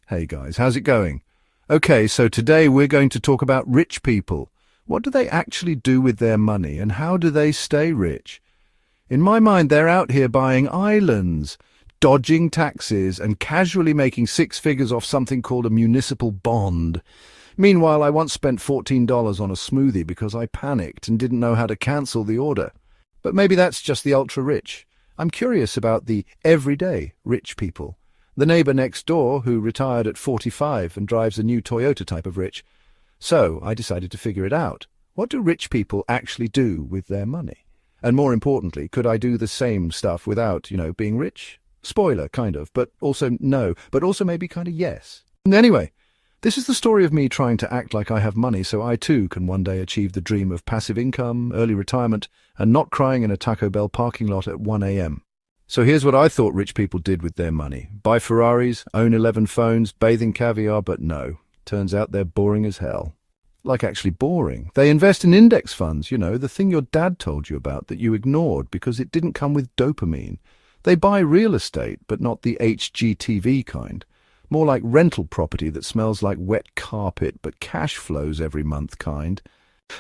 Hey guys, how's it going? Okay, so today we're going to talk about rich people. What do they actually do with their money and how do they stay rich? In my mind, they're out here buying islands, dodging taxes and casually making six figures off something called a municipal bond. Meanwhile, I once spent $14 on a smoothie because I panicked and didn't know how to cancel the order. But maybe that's just the ultra-rich. I'm curious about the everyday rich people. The neighbour next door who retired at 45 and drives a new Toyota type of rich. So I decided to figure it out. What do rich people actually do with their money? And more importantly, could I do the same stuff without, being rich? Spoiler, kind of, but also no, but also maybe kind of yes. And anyway, this is the story of me trying to act like I have money so I too can one day achieve the dream of passive income, early retirement, and not crying in a Taco Bell parking lot at 1 a.m. So here's what I thought rich people did with their money. Buy Ferraris, own 11 phones, bathe in caviar, but no. Turns out they're boring as hell. Like actually boring. They invest in index funds, the thing your dad told you about that you ignored because it didn't come with dopamine. They buy real estate, but not the HGTV kind. More like rental property that smells like wet carpet but cash flows every month kind.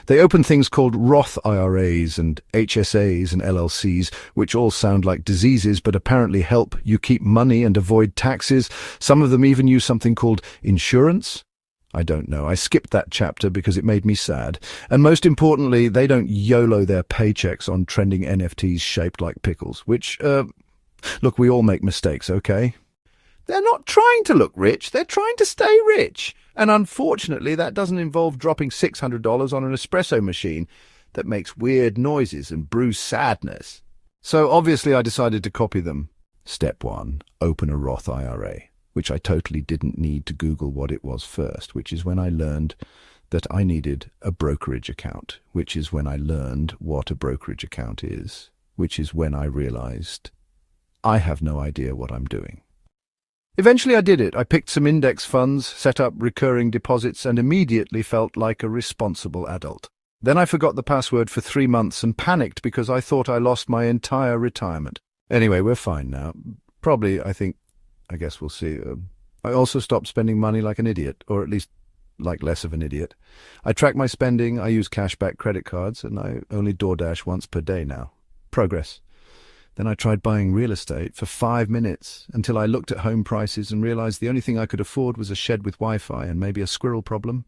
They open things called Roth IRAs and HSAs and LLCs, which all sound like diseases but apparently help you keep money and avoid taxes. Some of them even use something called insurance. I don't know. I skipped that chapter because it made me sad. And most importantly, they don't YOLO their paychecks on trending NFTs shaped like pickles, which, look, we all make mistakes, okay? They're not trying to look rich, they're trying to stay rich. And unfortunately, that doesn't involve dropping $600 on an espresso machine that makes weird noises and brews sadness. So obviously I decided to copy them. Step 1, open a Roth IRA, which I totally didn't need to Google what it was first, which is when I learned that I needed a brokerage account, which is when I learned what a brokerage account is, which is when I realized I have no idea what I'm doing. Eventually I did it. I picked some index funds, set up recurring deposits, and immediately felt like a responsible adult. Then I forgot the password for 3 months and panicked because I thought I lost my entire retirement. Anyway, we're fine now. Probably, I guess we'll see. I also stopped spending money like an idiot, or at least like less of an idiot. I track my spending, I use cashback credit cards, and I only DoorDash once per day now. Progress. Then I tried buying real estate for 5 minutes until I looked at home prices and realized the only thing I could afford was a shed with Wi-Fi and maybe a squirrel problem.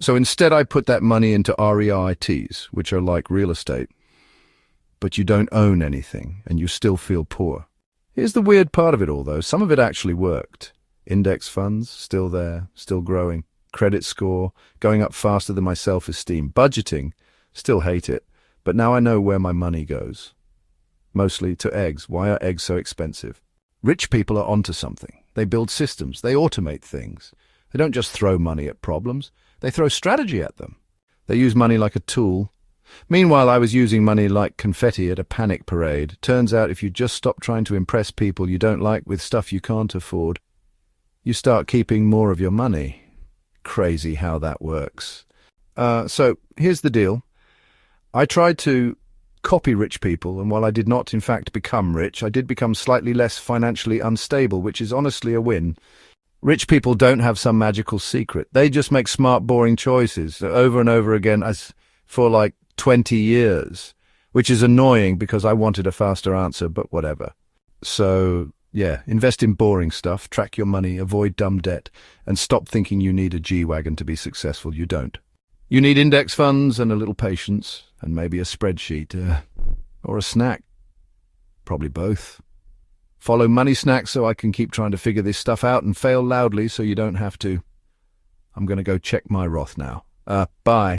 So instead I put that money into REITs, which are like real estate. But you don't own anything and you still feel poor. Here's the weird part of it all though. Some of it actually worked. Index funds, still there, still growing. Credit score, going up faster than my self-esteem. Budgeting, still hate it. But now I know where my money goes. Mostly to eggs. Why are eggs so expensive? Rich people are onto something. They build systems. They automate things. They don't just throw money at problems. They throw strategy at them. They use money like a tool. Meanwhile, I was using money like confetti at a panic parade. Turns out if you just stop trying to impress people you don't like with stuff you can't afford, you start keeping more of your money. Crazy how that works. So here's the deal. I tried to copy rich people, and while I did not in fact become rich, I did become slightly less financially unstable, which is honestly a win. Rich people don't have some magical secret. They just make smart, boring choices over and over again as for like 20 years, which is annoying because I wanted a faster answer, but whatever. So yeah, invest in boring stuff, track your money, avoid dumb debt, and stop thinking you need a G-Wagon to be successful. You don't. You need index funds and a little patience, and maybe a spreadsheet, or a snack. Probably both. Follow Money Snacks so I can keep trying to figure this stuff out and fail loudly so you don't have to. I'm going to go check my Roth now. Bye.